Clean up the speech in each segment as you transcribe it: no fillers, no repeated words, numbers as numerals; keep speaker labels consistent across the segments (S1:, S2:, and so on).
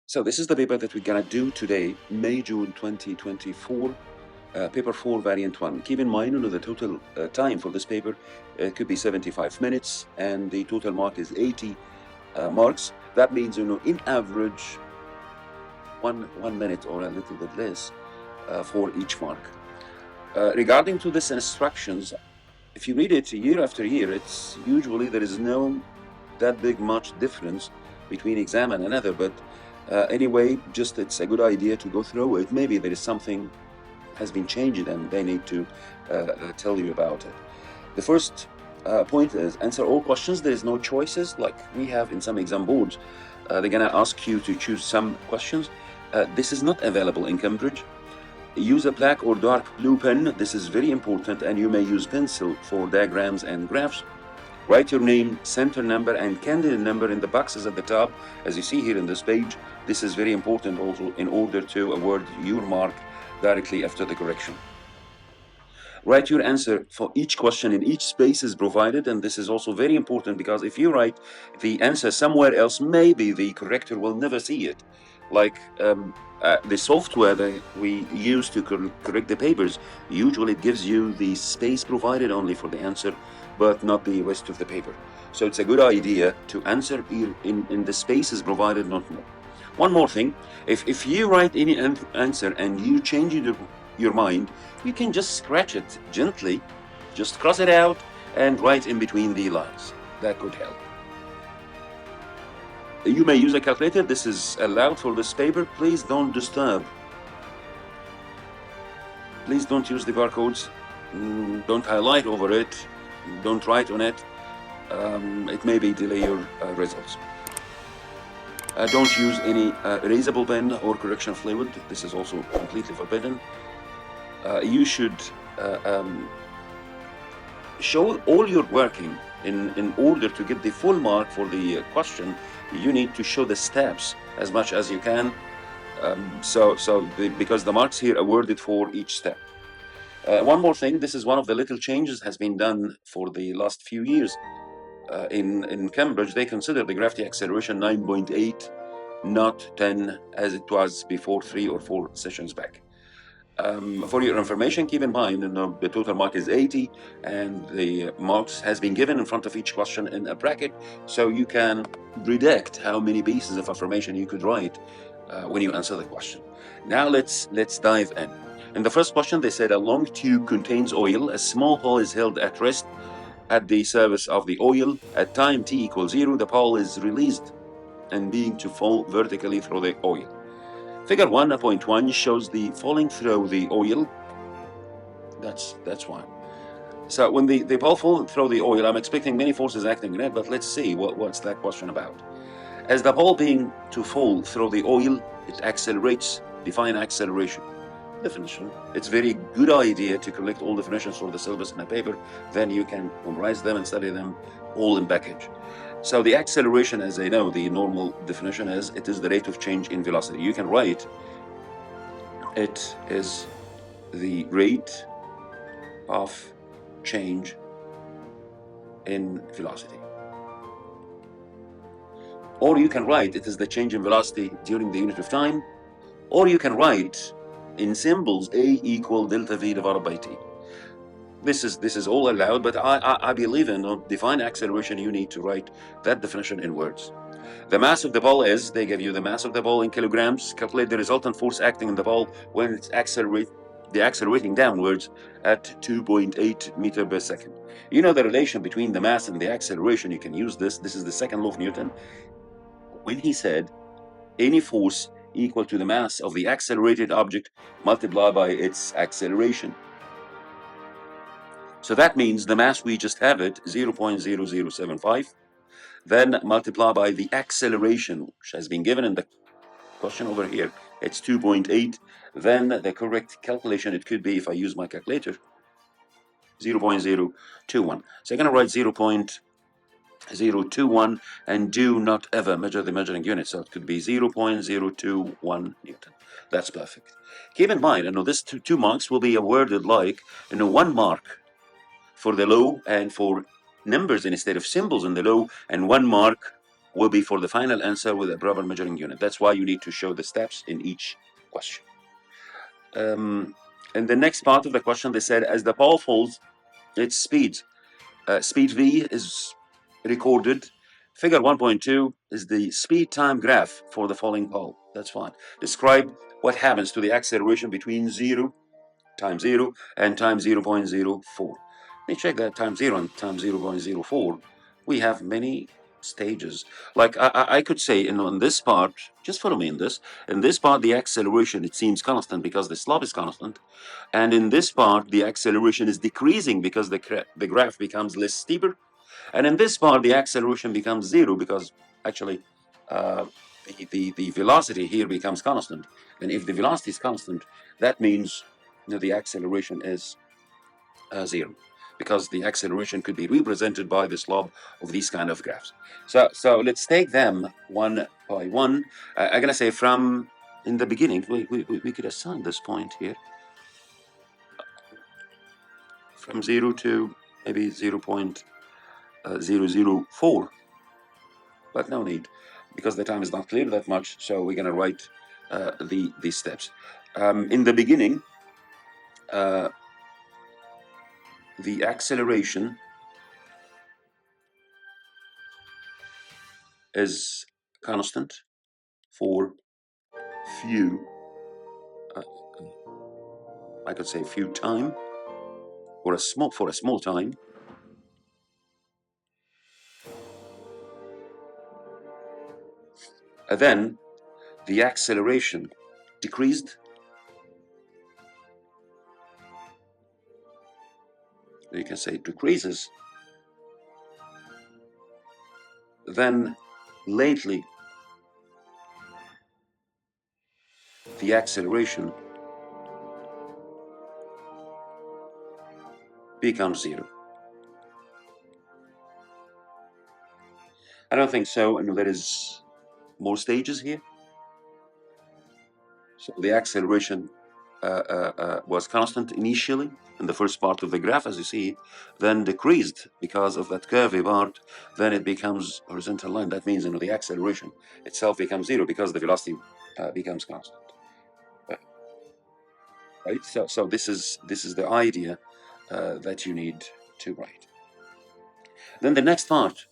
S1: So this is the paper that we're gonna do today, May-June 2024, paper 4, variant 1. Keep in mind, the total time for this paper could be 75 minutes, and the total mark is 80 marks. That means, in average, one minute or a little bit less for each mark. Regarding to this instructions, if you read it year after year, it's usually there is no that big much difference between exam and another, but anyway, just it's a good idea to go through it. Maybe there is something has been changed and they need to tell you about it. The first point is answer all questions. There is no choices like we have in some exam boards. They're gonna ask you to choose some questions. This is not available in Cambridge. Use a black or dark blue pen. This is very important, and you may use pencil for diagrams and graphs. Write your name, center number, and candidate number in the boxes at the top, as you see here in this page. This is very important also in order to award your mark directly after the correction. Write your answer for each question in each space is provided, and this is also very important because if you write the answer somewhere else, maybe the corrector will never see it. Like the software that we use to correct the papers, usually it gives you the space provided only for the answer, but not the rest of the paper. So it's a good idea to answer in the spaces provided, not more. One more thing, if you write any answer and you change your mind, you can just scratch it gently, just cross it out and write in between the lines. That could help. You may use a calculator. This is allowed for this paper. Please don't disturb. Please don't use the barcodes. Don't highlight over it. Don't write on it. It may be delay your results. Don't use any erasable pen or correction fluid. This is also completely forbidden. You should show all your working in order to get the full mark for the question. You need to show the steps as much as you can. Because the marks here are awarded for each step. One more thing, this is one of the little changes has been done for the last few years. In Cambridge, they consider the gravity acceleration 9.8, not 10 as it was before 3 or 4 sessions back. For your information, keep in mind the total mark is 80 and the marks has been given in front of each question in a bracket, so you can predict how many pieces of information you could write when you answer the question. Now let's dive in. In the first question, they said a long tube contains oil. A small hole is held at rest at the surface of the oil. At time t equals 0, the pole is released and being to fall vertically through the oil. Figure 1.1 shows the falling through the oil. That's one. So when the ball falls through the oil, I'm expecting many forces acting on it, but let's see what's that question about. As the ball being to fall through the oil, it accelerates. Define acceleration. Definition. It's very good idea to collect all definitions for the syllabus in a paper, then you can memorize them and study them all in package. So the acceleration, as I know, the normal definition is, it is the rate of change in velocity. You can write, it is the rate of change in velocity. Or you can write, it is the change in velocity during the unit of time. Or you can write in symbols, A equal delta V divided by T. This is all allowed, but I believe in define acceleration, you need to write that definition in words. The mass of the ball is, they give you the mass of the ball in kilograms. Calculate the resultant force acting on the ball when it's accelerating downwards at 2.8 meters per second. You know the relation between the mass and the acceleration. You can use this. This is the second law of Newton. When he said any force equal to the mass of the accelerated object multiplied by its acceleration. So that means the mass, we just have it, 0.0075, then multiply by the acceleration, which has been given in the question over here. It's 2.8. Then the correct calculation, it could be, if I use my calculator, 0.021. So I'm going to write 0.021 and do not ever measure the measuring unit. So it could be 0.021 Newton. That's perfect. Keep in mind, this two marks will be awarded like 1 mark for the law and for numbers instead of symbols in the law, and 1 mark will be for the final answer with a proper measuring unit. That's why you need to show the steps in each question. In the next part of the question, they said, as the ball falls, its speed v is recorded. Figure 1.2 is the speed time graph for the falling ball. That's fine. Describe what happens to the acceleration between 0 times 0 and times 0.04. Let me check that times 0 and times 0.04. We have many stages. Like I could say in this part, just follow me in this part, the acceleration, it seems constant because the slope is constant. And in this part, the acceleration is decreasing because the graph becomes less steeper. And in this part, the acceleration becomes 0 because actually the velocity here becomes constant. And if the velocity is constant, that means the acceleration is 0, because the acceleration could be represented by the slope of these kind of graphs. So let's take them one by one. I'm gonna say from in the beginning, we could assign this point here from 0 to maybe 0.004, but no need, because the time is not clear that much. So we're gonna write these steps. In the beginning, the acceleration is constant for few, I could say few time, for a small time. And then the acceleration decreased. You can say decreases. Then lately the acceleration becomes 0. I don't think so, and there is more stages here. So the acceleration was constant initially in the first part of the graph, as you see, then decreased because of that curvy part. Then it becomes horizontal line. That means the acceleration itself becomes 0 because the velocity becomes constant. Right. So this is the idea that you need to write. Then the next part,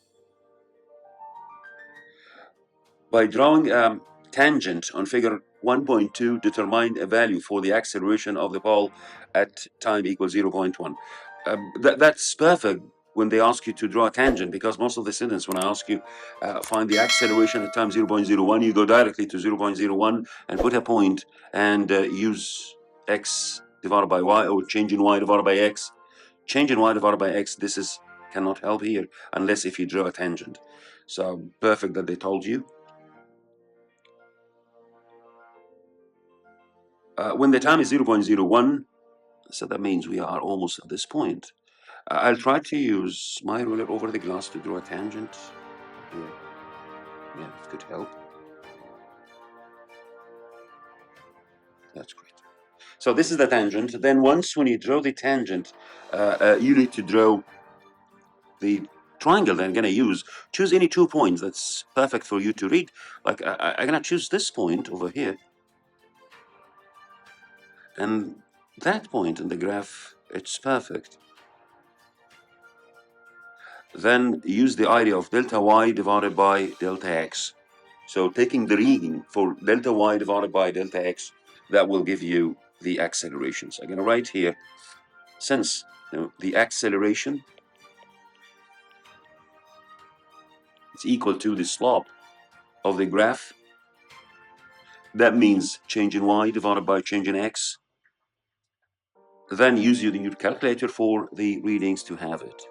S1: by drawing a tangent on figure 1.2, determine a value for the acceleration of the ball at time equals 0.1. That's perfect when they ask you to draw a tangent, because most of the students, when I ask you find the acceleration at time 0.01, you go directly to 0.01 and put a point and use x divided by y, or change in y divided by x. Change in y divided by x, this cannot help here unless if you draw a tangent. So perfect that they told you. When the time is 0.01, so that means we are almost at this point. I'll try to use my ruler over the glass to draw a tangent. Yeah, it could help. That's great. So this is the tangent. Then once when you draw the tangent, you need to draw the triangle that I'm going to use. Choose any 2 points that's perfect for you to read. Like I'm going to choose this point over here. And that point in the graph, it's perfect. Then use the idea of delta y divided by delta x. So taking the reading for delta y divided by delta x, that will give you the accelerations. I'm going to write here, since the acceleration is equal to the slope of the graph, that means change in y divided by change in x. Then use your calculator for the readings to have it.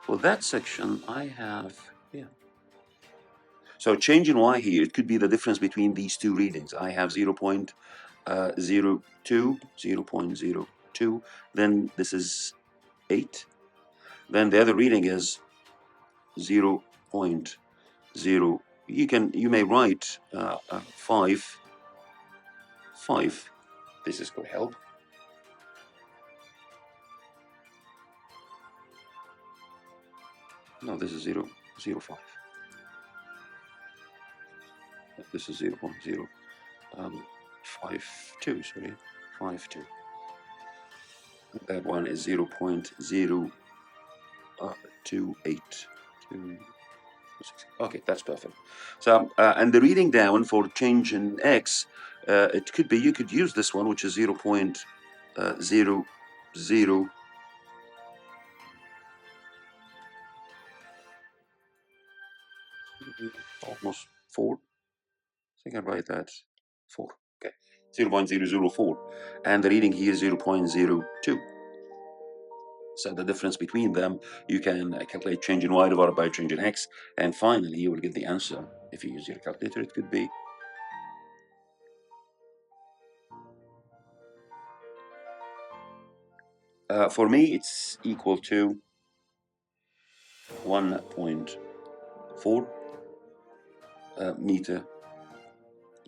S1: For that section, I have here. So change in y here, it could be the difference between these two readings. I have 0.02, 0.02, then this is 8. Then the other reading is 0.0. You may write 5. This is going to help. No, this is 0.05. This is 0.052, sorry, 52. That one is 0.028. Okay, that's perfect. So, and the reading down for change in x, it could be, you could use this one, which is 0.00, almost 4. I think I write that 4. Okay, 0.004. And the reading here is 0.02. So the difference between them, you can calculate change in y divided by change in x, and finally you will get the answer. If you use your calculator, it could be for me, it's equal to 1.4 meter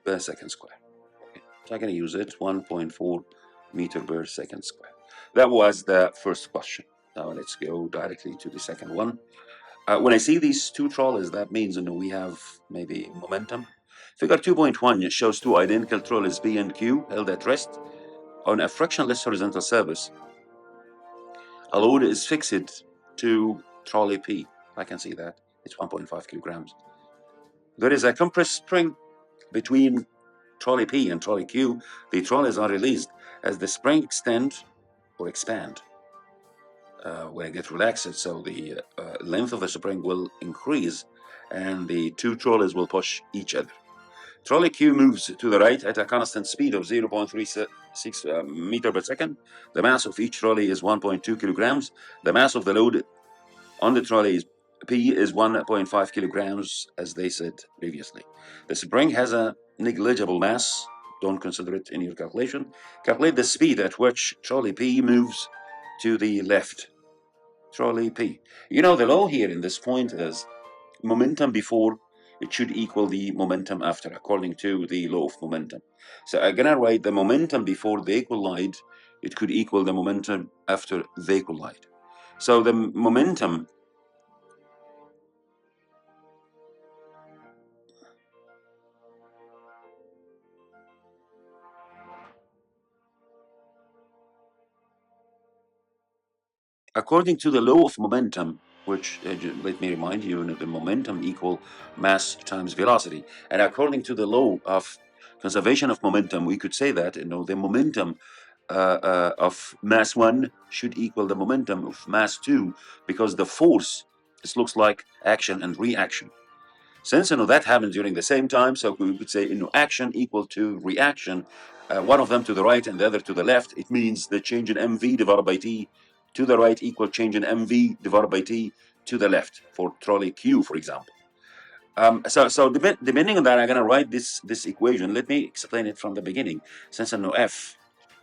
S1: per second square. Okay. So I'm going to use it, 1.4 meter per second square. That was the first question. Now let's go directly to the second one. When I see these two trolleys, that means we have maybe momentum. Figure 2.1 shows two identical trolleys P and Q held at rest on a frictionless horizontal surface. A load is fixed to trolley P. I can see that. It's 1.5 kilograms. There is a compressed spring between trolley P and trolley Q. The trolleys are released as the spring extend or expand. When it gets relaxed, so the length of the spring will increase and the two trolleys will push each other. Trolley Q moves to the right at a constant speed of 0.36 meter per second. The mass of each trolley is 1.2 kilograms. The mass of the load on the trolley P is 1.5 kilograms, as they said previously. The spring has a negligible mass. Don't consider it in your calculation. Calculate the speed at which trolley P moves to the left. Trolley P. The law here in this point is momentum before, it should equal the momentum after, according to the law of momentum. So I'm gonna write the momentum before they collide, it could equal the momentum after they collide. So the momentum according to the law of momentum, which let me remind you, the momentum equal mass times velocity. And according to the law of conservation of momentum, we could say that the momentum of mass 1 should equal the momentum of mass 2, because the force, this looks like action and reaction. Since that happens during the same time, so we could say action equal to reaction, one of them to the right and the other to the left. It means the change in mv divided by t to the right equal change in mv divided by t to the left for trolley Q, for example. So depending on that, I'm gonna write this equation. Let me explain it from the beginning. Since I know F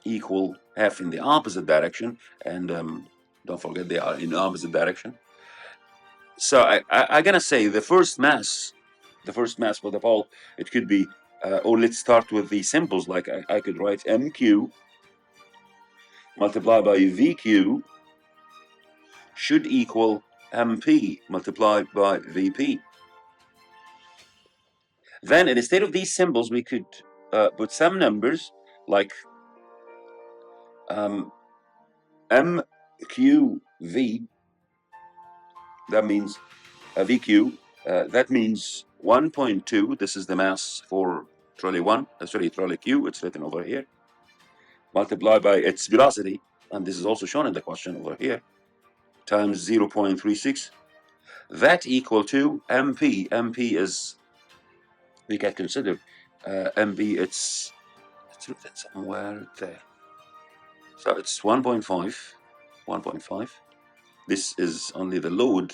S1: equal F in the opposite direction, and don't forget they are in opposite direction. So I'm gonna say the first mass for the ball, it could be, or let's start with the symbols. Like I could write MQ multiplied by VQ should equal MP multiplied by VP. Then instead of these symbols, we could put some numbers like MQV. That means VQ. That means 1.2. This is the mass for trolley 1. Trolley Q. It's written over here. Multiplied by its velocity, and this is also shown in the question over here, times 0.36. That equal to MP. MP is, we can consider MP, it's written somewhere there. So it's 1.5. This is only the load,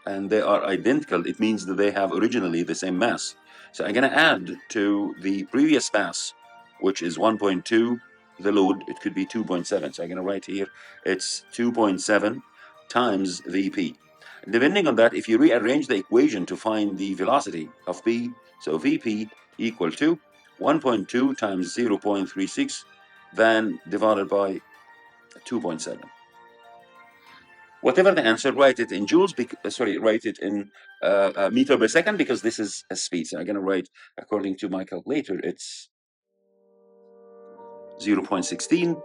S1: and they are identical. It means that they have originally the same mass. So I'm going to add to the previous mass, which is 1.2, the load, it could be 2.7. So I'm going to write here, it's 2.7 times VP. Depending on that, if you rearrange the equation to find the velocity of P, so VP equal to 1.2 times 0.36, then divided by 2.7. Whatever the answer, write it in joules, write it in meter per second, because this is a speed. So I'm going to write, according to my calculator, it's 0.16. So I'm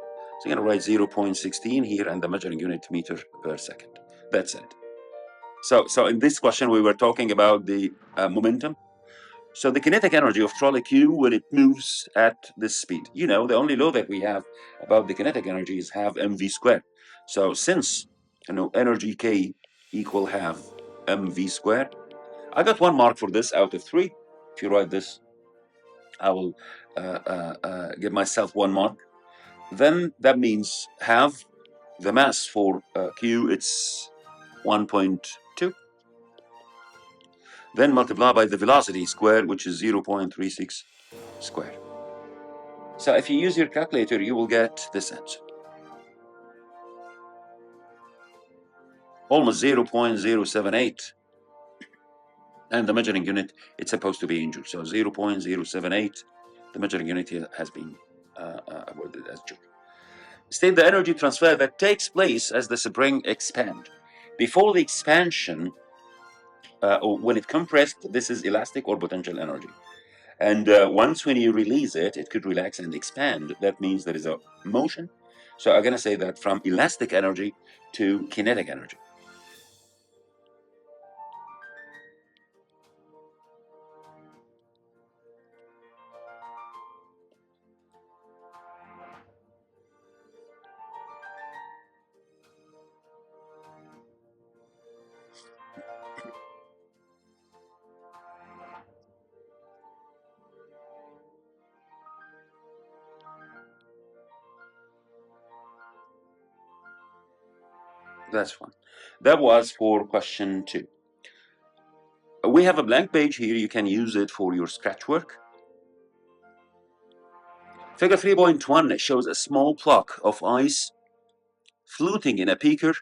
S1: going to write 0.16 here, and the measuring unit meter per second. That's it. So in this question, we were talking about the momentum. So the kinetic energy of trolley Q when it moves at this speed. You know, the only law that we have about the kinetic energy is half mv squared. So since, you know, energy K equal half mv squared, I got 1 mark for this out of 3. If you write this, I will give myself 1 mark. Then that means half the mass for Q, it's 1.2. Then multiply by the velocity squared, which is 0.36 squared. So if you use your calculator, you will get this answer. Almost 0.078. And the measuring unit, it's supposed to be in joules. So 0.078, the measuring unit here has been awarded as joule. State the energy transfer that takes place as the spring expands. Before the expansion, or when it compressed, this is elastic or potential energy. And once when you release it, it could relax and expand. That means there is a motion. So I'm going to say that from elastic energy to kinetic energy. That's fine. That was for question 2. We have a blank page here. You can use it for your scratch work. Figure 3.1 shows a small block of ice floating in a beaker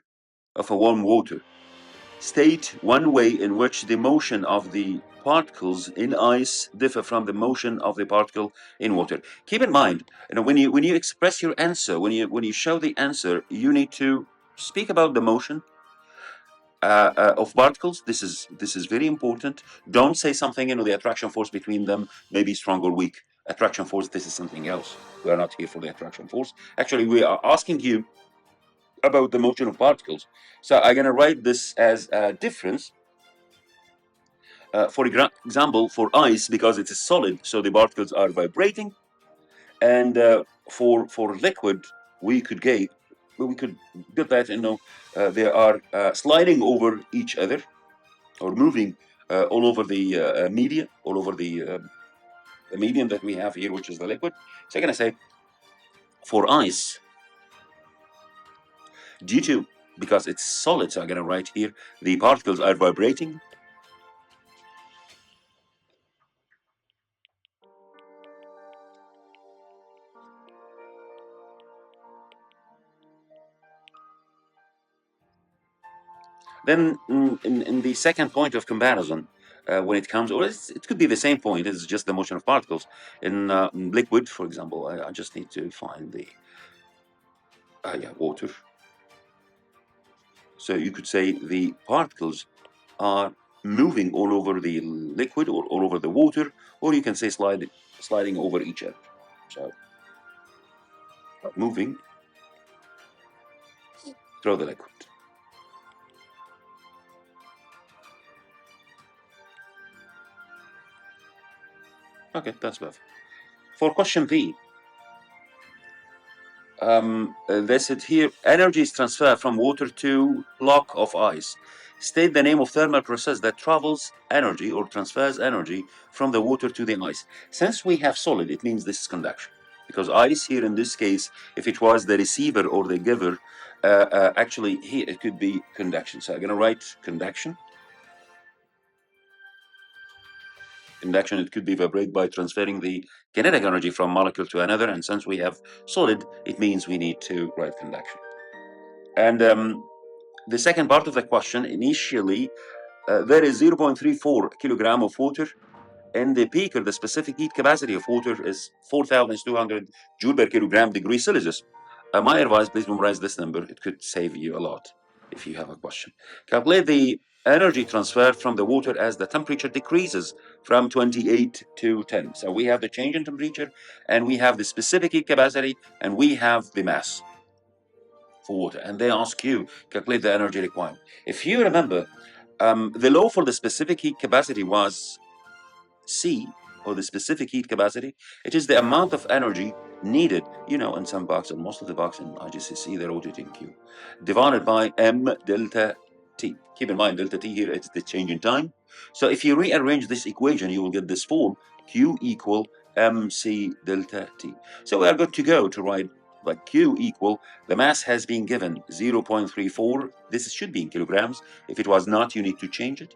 S1: of a warm water. State one way in which the motion of the particles in ice differ from the motion of the particle in water. Keep in mind, you know, when you express your answer, when you show the answer, you need to speak about the motion of particles. This is very important. Don't say something, you know, the attraction force between them may be strong or weak. Attraction force, this is something else. We are not here for the attraction force. Actually, we are asking you about the motion of particles. So I'm gonna write this as a difference. For example, for ice, because it is solid, so the particles are vibrating, and for liquid, we could get that, you know, they are sliding over each other, or moving all over the media, all over the medium that we have here, which is the liquid. So I'm gonna say for ice, because it's solid, so I'm gonna write here the particles are vibrating. Then in the second point of comparison, when it comes, or it could be the same point, it's just the motion of particles. In liquid, for example, I just need to find the water. So you could say the particles are moving all over the liquid or all over the water, or you can say sliding over each other. So moving through the liquid. Okay, that's perfect. For question B, they said here, energy is transferred from water to block of ice. State the name of thermal process that travels energy or transfers energy from the water to the ice. Since we have solid, it means this is conduction. Because ice here in this case, if it was the receiver or the giver, actually here it could be conduction. So I'm going to write conduction. Conduction, it could be vibrate by transferring the kinetic energy from molecule to another. And since we have solid, it means we need to write conduction. And the second part of the question, initially, there is 0.34 kilogram of water. In the beaker, the specific heat capacity of water is 4,200 joule per kilogram degree Celsius. My advice, please memorize this number. It could save you a lot if you have a question. Calculate the energy transfer from the water as the temperature decreases from 28 to 10. So we have the change in temperature, and we have the specific heat capacity, and we have the mass for water. And they ask you, calculate the energy required. If you remember, the law for the specific heat capacity was C, or the specific heat capacity. It is the amount of energy needed, in some box, and most of the box in IGCSE, they wrote it in Q, divided by M delta T. Keep in mind, delta T here, it's the change in time. So if you rearrange this equation, you will get this form, Q equal MC delta T. So we are good to go to write like Q equal, the mass has been given 0.34. This should be in kilograms. If it was not, you need to change it.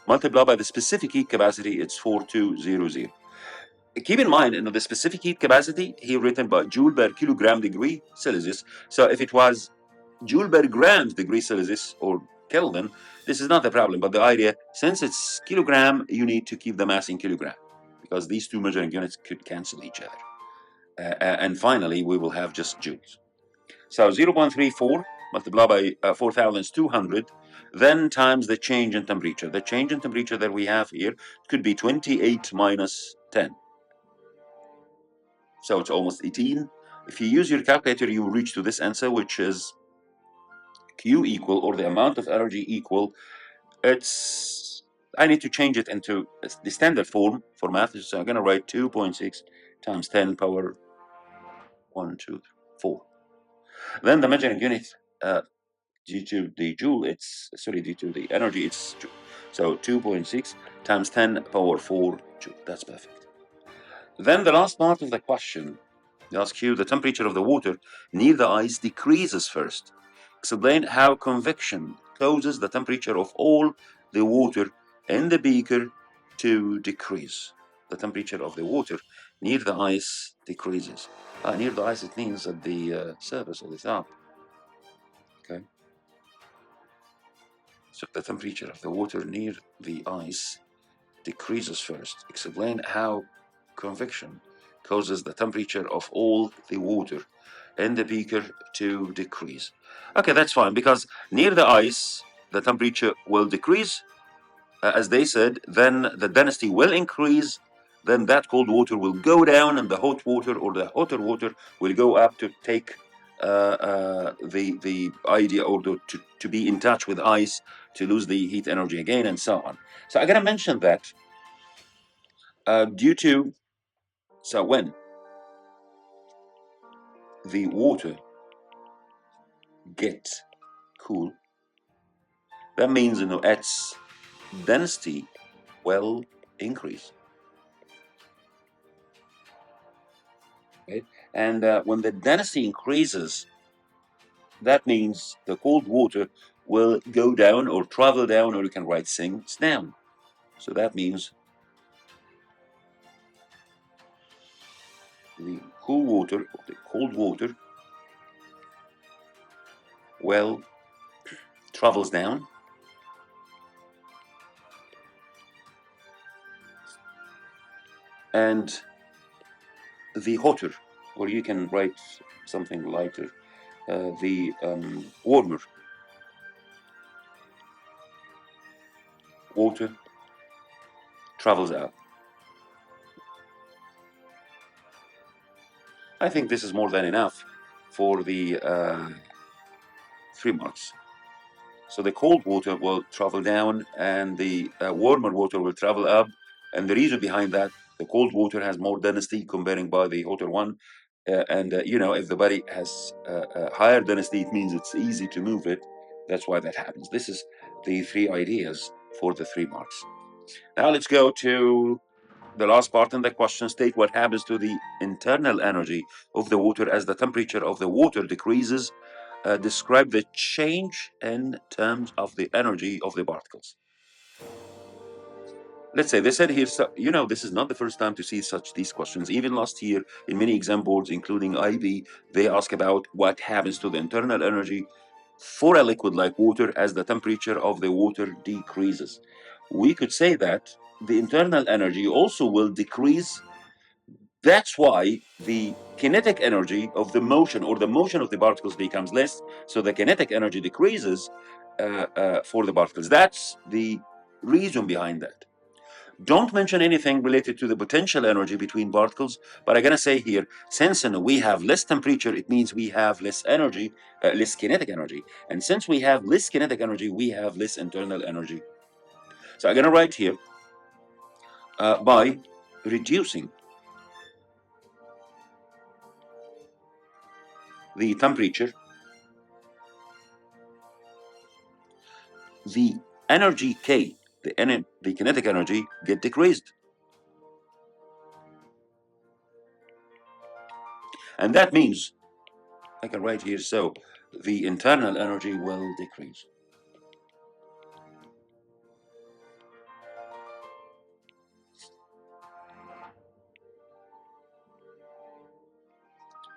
S1: Multiply by the specific heat capacity, it's 4200. Keep in mind, the specific heat capacity here written by joule per kilogram degree Celsius. So if it was joule per grams degree Celsius or Kelvin, this is not a problem. But the idea, since it's kilogram, you need to keep the mass in kilogram, because these two measuring units could cancel each other. And finally, we will have just joules. So 0.34 multiplied by 4,200, then times the change in temperature. The change in temperature that we have here could be 28 minus 10. So it's almost 18. If you use your calculator, you will reach to this answer, which is Q equal, or the amount of energy equal. I need to change it into the standard form for math. So I'm going to write 2.6 times 10 power 1, 2, 4. Then the measuring unit, due to the joule, due to the energy, it's joule. So 2.6 times 10 power 4 joule. That's perfect. Then the last part of the question, they ask you the temperature of the water near the ice decreases first. Explain how convection causes the temperature of all the water in the beaker to decrease. The temperature of the water near the ice decreases. Near the ice, it means at the surface or the top. Okay. So the temperature of the water near the ice decreases first. Explain how convection causes the temperature of all the water in the beaker to decrease. Okay, that's fine, because near the ice, the temperature will decrease, as they said, then the density will increase, then that cold water will go down, and the hot water or the hotter water will go up to take the idea, or to be in touch with ice, to lose the heat energy again, and so on. So I'm gonna mention that when the water gets cool, that means its density will increase. Okay? And when the density increases, that means the cold water will go down or travel down, or you can write sinks down. So that means the cool water, or the cold water, well, travels down, and the hotter, or you can write something lighter, the warmer water travels out. I think this is more than enough for the 3 marks. So the cold water will travel down, and the warmer water will travel up. And the reason behind that, the cold water has more density comparing by the hotter one. If the body has higher density, it means it's easy to move it. That's why that happens. This is the 3 ideas for the 3 marks. Now let's go to the last part in the question. State what happens to the internal energy of the water as the temperature of the water decreases. Describe the change in terms of the energy of the particles. Let's say they said here, this is not the first time to see these questions. Even last year, in many exam boards, including IB, they ask about what happens to the internal energy for a liquid like water as the temperature of the water decreases. We could say that the internal energy also will decrease That's why the kinetic energy of the motion, or the motion of the particles, becomes less, so the kinetic energy decreases for the particles. That's the reason behind that. Don't mention anything related to the potential energy between particles, but I'm gonna say here, since we have less temperature, it means we have less energy, less kinetic energy. And since we have less kinetic energy, we have less internal energy. So I'm gonna write here, by reducing the temperature, the energy K, the kinetic energy, get decreased. And that means, I can write here, so the internal energy will decrease.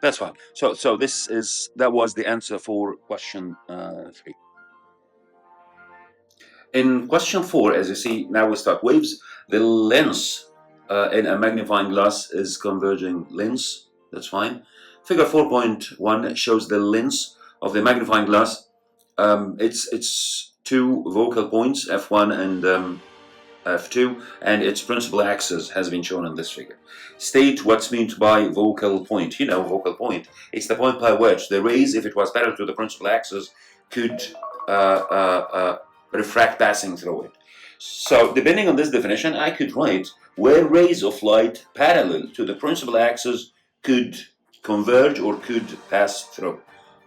S1: That's fine. So that was the answer for question 3. In question 4, as you see, now we start waves. The lens in a magnifying glass is converging lens. That's fine. Figure 4.1 shows the lens of the magnifying glass. It's two focal points, f1 and f2, and its principal axis has been shown in this figure. State what's meant by focal point. You know, focal point. It's the point by which the rays, if it was parallel to the principal axis, could refract passing through it. So, depending on this definition, I could write where rays of light parallel to the principal axis could converge or could pass through.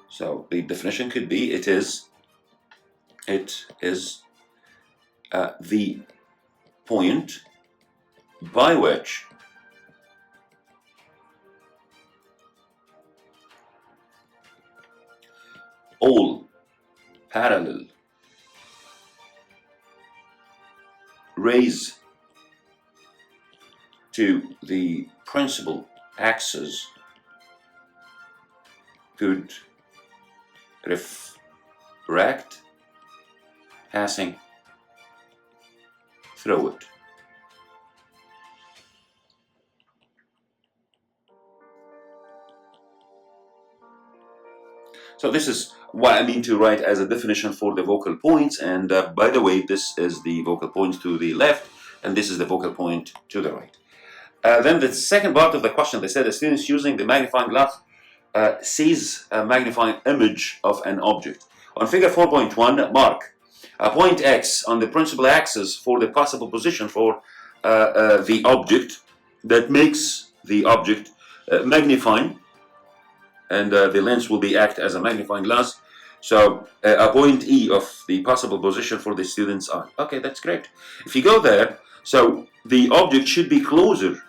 S1: So, the definition could be it is the point by which all parallel rays to the principal axis could refract passing through it. So this is what I mean to write as a definition for the focal points. And by the way, this is the focal point to the left, and this is the focal point to the right. Then the second part of the question, they said the students using the magnifying glass sees a magnifying image of an object. On figure 4.1, mark a point X on the principal axis for the possible position for the object that makes the object magnifying, and the lens will be act as a magnifying glass. So a point E of the possible position for the student's eye. Okay, that's great. If you go there, so the object should be closer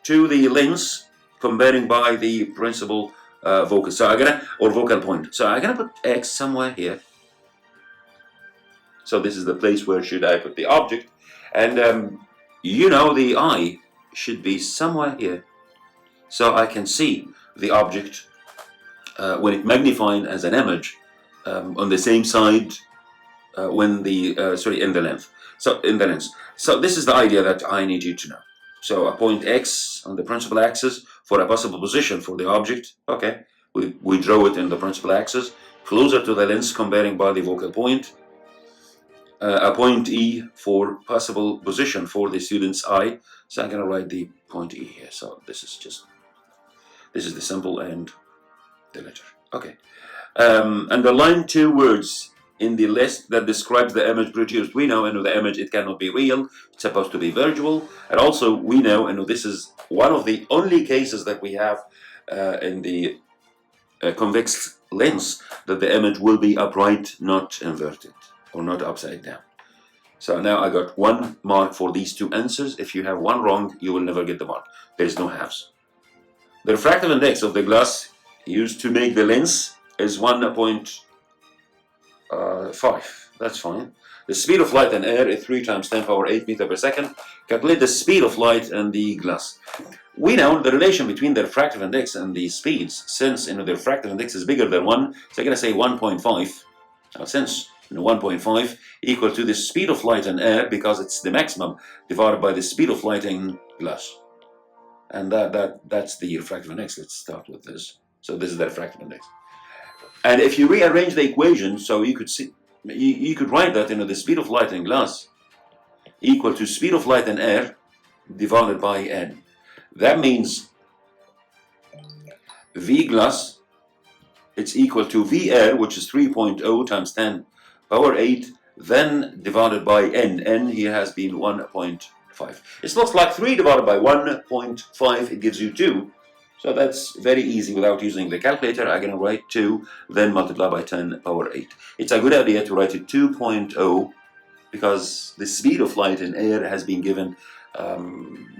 S1: to the lens comparing by the principal focal. So focal point. So I'm gonna put X somewhere here. So this is the place where should I put the object, and you know the eye should be somewhere here, so I can see the object when it magnified as an image on the same side when the in the length. So in the lens. So this is the idea that I need you to know. So a point X on the principal axis for a possible position for the object. Okay, we draw it in the principal axis closer to the lens comparing by the focal point. A point E for possible position for the student's eye. So I'm going to write the point E here. So this is the symbol and the letter. Okay. Underline two words in the list that describes the image produced. We know, the image, it cannot be real. It's supposed to be virtual. And also, we know, this is one of the only cases that we have in the convex lens that the image will be upright, not inverted, or not upside down. So now I got 1 mark for these 2 answers. If you have 1 wrong, you will never get the mark. There is no halves. The refractive index of the glass used to make the lens is 1.5. That's fine. The speed of light and air is 3 times 10 power 8 meter per second. Calculate the speed of light and the glass. We know the relation between the refractive index and the speeds. Since the refractive index is bigger than 1, so I'm going to say 1.5. Since 1.5 equal to the speed of light in air, because it's the maximum, divided by the speed of light in glass. And that's the refractive index. Let's start with this. So this is the refractive index. And if you rearrange the equation, so you could see, you could write that, the speed of light in glass equal to speed of light in air divided by n. That means V glass, it's equal to V air, which is 3.0 times 10 power 8, then divided by n. N here has been 1.5. It looks like 3 divided by 1.5, it gives you 2. So that's very easy without using the calculator. I'm going to write 2, then multiply by 10 power 8. It's a good idea to write it 2.0 because the speed of light in air has been given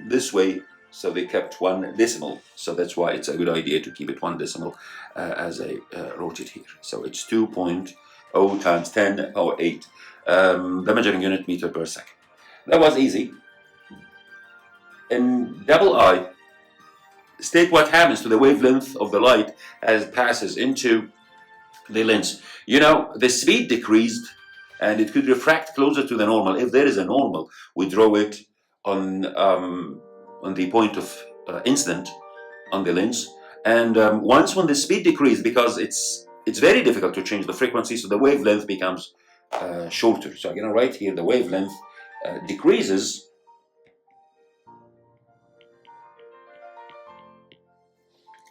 S1: this way, so they kept 1 decimal. So that's why it's a good idea to keep it 1 decimal as I wrote it here. So it's 2.0 times 10 power 8, the measuring unit meter per second. That was easy. In double I, state what happens to the wavelength of the light as it passes into the lens. The speed decreased and it could refract closer to the normal. If there is a normal, we draw it on the point of incident on the lens. And once when the speed decreased, because it's very difficult to change the frequency, so the wavelength becomes shorter. So I'm going to write here the wavelength decreases.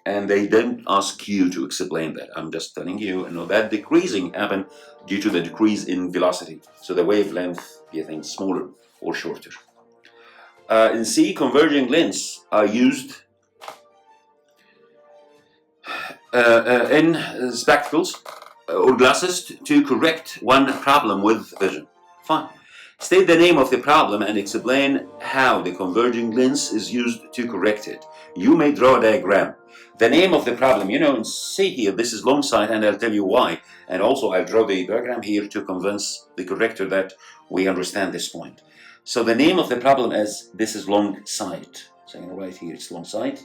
S1: And they don't ask you to explain that. I'm just telling you, that decreasing happened due to the decrease in velocity. So the wavelength getting smaller or shorter. In C, converging lenses are used in spectacles or glasses to correct one problem with vision. Fine. State the name of the problem and explain how the converging lens is used to correct it. You may draw a diagram. The name of the problem, and see here, this is long sight, and I'll tell you why. And also I'll draw the diagram here to convince the corrector that we understand this point. So the name of the problem is, this is long sight. So I'm going to write here, it's long sight.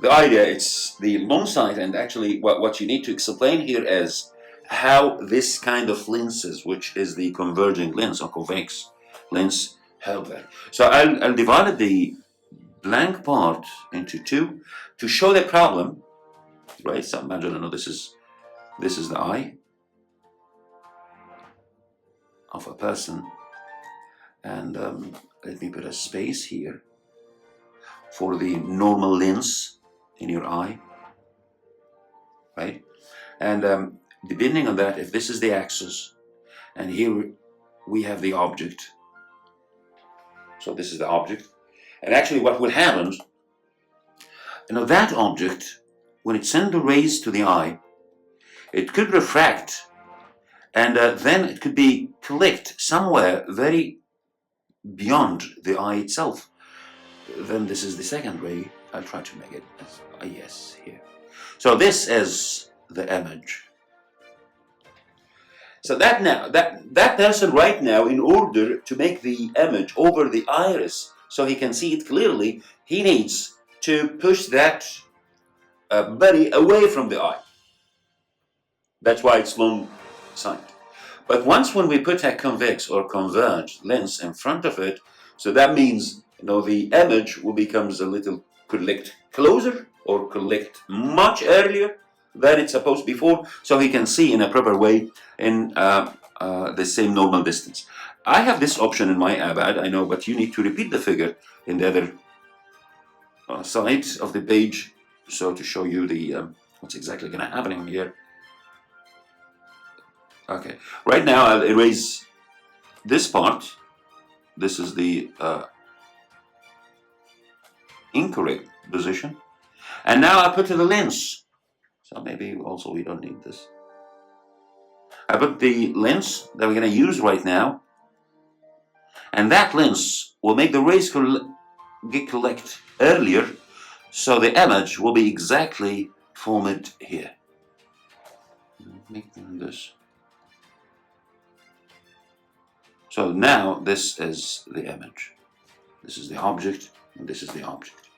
S1: The idea, it's the long sight, and actually what you need to explain here is how this kind of lenses, which is the converging lens or convex lens, help that. So I'll divide the blank part into 2 to show the problem, right? So imagine, this is the eye of a person, and let me put a space here for the normal lens in your eye, right? And depending on that, if this is the axis, and here we have the object, so this is the object, and actually what will happen, that object, when it sends the rays to the eye, it could refract, and then it could be collect somewhere very beyond the eye itself. Then this is the second ray. I'll try to make it as a yes here. So this is the image. So that person right now, in order to make the image over the iris so he can see it clearly, he needs to push that body away from the eye. That's why it's long sight. But once when we put a convex or converged lens in front of it, so that means the image will becomes a little collect closer or collect much earlier than it's supposed before, so he can see in a proper way in the same normal distance. I have this option in my iPad, I know, but you need to repeat the figure in the other side of the page, so to show you the what's exactly going to happen here. Okay, right now I'll erase this part. This is the incorrect position, and now I put the lens. So maybe also we don't need this. I put the lens that we're going to use right now, and that lens will make the rays collect earlier, so the image will be exactly formed here. Make this. So now this is the image. This is the object, and this is the object.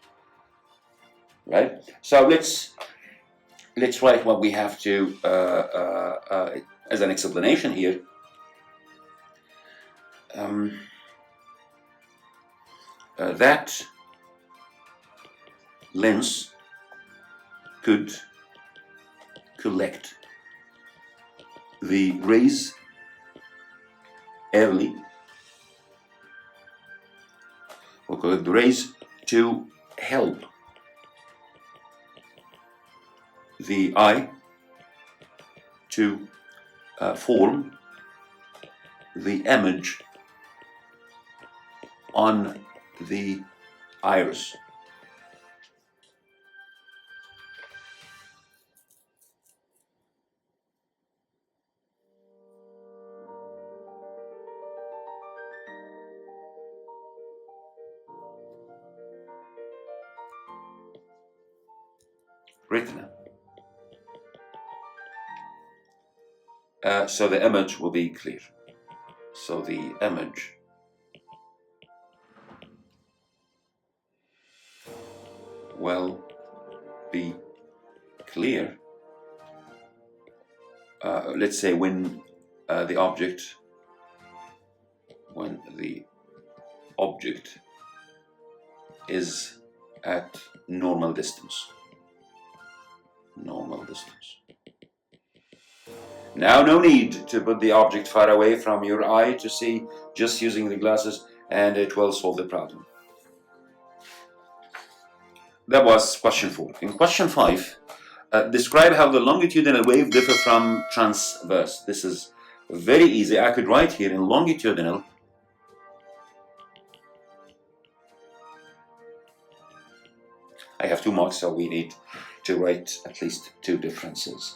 S1: Right? So let's write what we have to as an explanation here. that lens could collect the rays early, or collect the rays to help the eye to form the image on the iris. Retina. So the image will be clear. So the image will be clear. Let's say when the object is at normal distance. Now, no need to put the object far away from your eye to see, just using the glasses, and it will solve the problem. That was question 4. In question 5, describe how the longitudinal wave differ from transverse. This is very easy. I could write here in longitudinal. I have 2 marks, so we need to write at least 2 differences.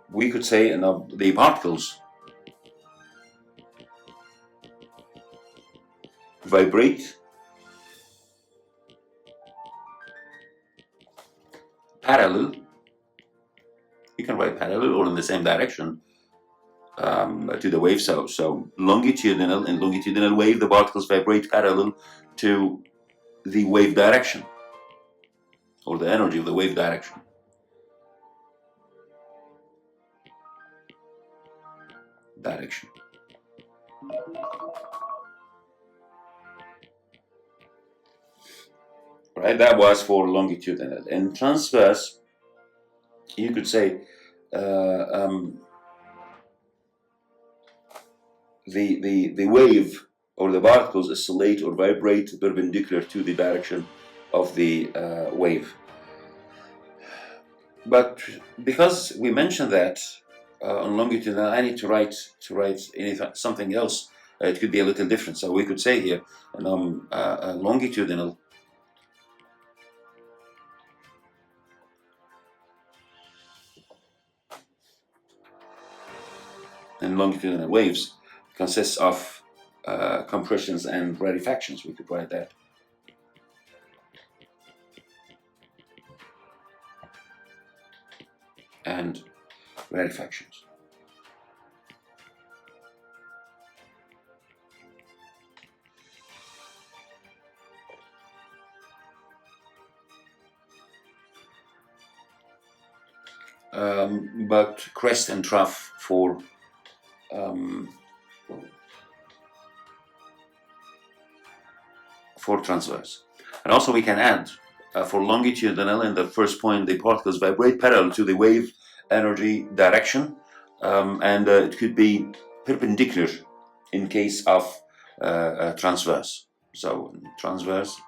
S1: We could say the particles vibrate parallel. You can write parallel or in the same direction to the wave. So longitudinal, in longitudinal wave, the particles vibrate parallel to the wave direction, or the energy of the wave direction. Right, that was for longitudinal. In transverse, you could say the wave or the particles oscillate or vibrate perpendicular to the direction of the wave. But because we mentioned that on longitudinal, I need to write something else. It could be a little different. So we could say here, longitudinal waves consists of compressions and rarefactions. We could write that. And rarefactions. But crest and trough for transverse. And also we can add for longitudinal, in the first point, the particles vibrate parallel to the wave energy direction, and it could be perpendicular in case of transverse. So transverse,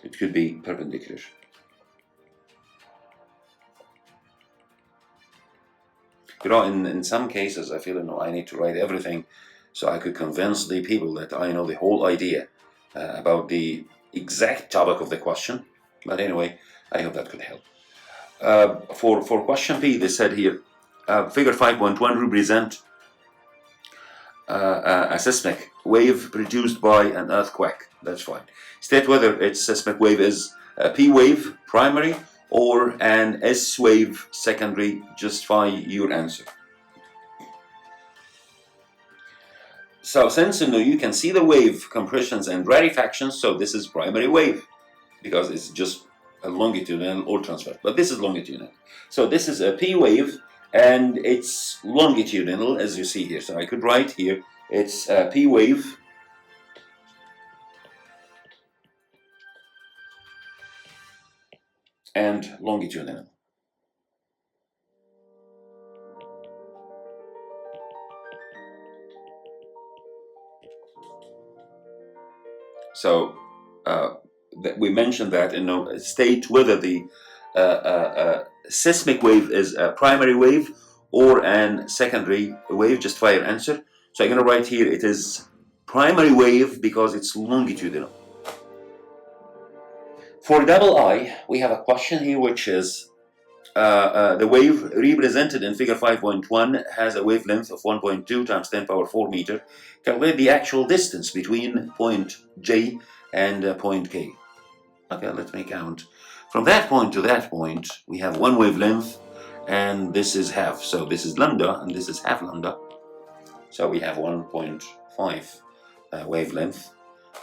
S1: it could be perpendicular. You know, in some cases, I feel I need to write everything so I could convince the people that I know the whole idea about the exact topic of the question. But anyway, I hope that could help. For question B, they said here, figure 5.1 represent a seismic wave produced by an earthquake. That's fine. State whether its seismic wave is a P wave primary or an S wave secondary. Justify your answer. So since you can see the wave compressions and rarefactions, so this is primary wave because it's just a longitudinal or transverse, but this is longitudinal. So this is a P wave, and it's longitudinal, as you see here. So I could write here, it's P wave and longitudinal. So we mentioned that in a state whether the seismic wave is a primary wave or an secondary wave, just try your answer. So I'm going to write here it is primary wave because it's longitudinal. For double I, we have a question here which is the wave represented in figure 5.1 has a wavelength of 1.2 times 10 power 4 meter. Calculate the actual distance between point J and point K. Okay, let me count. From that point to that point, we have one wavelength, and this is half. So this is lambda, and this is half lambda. So we have 1.5 wavelength.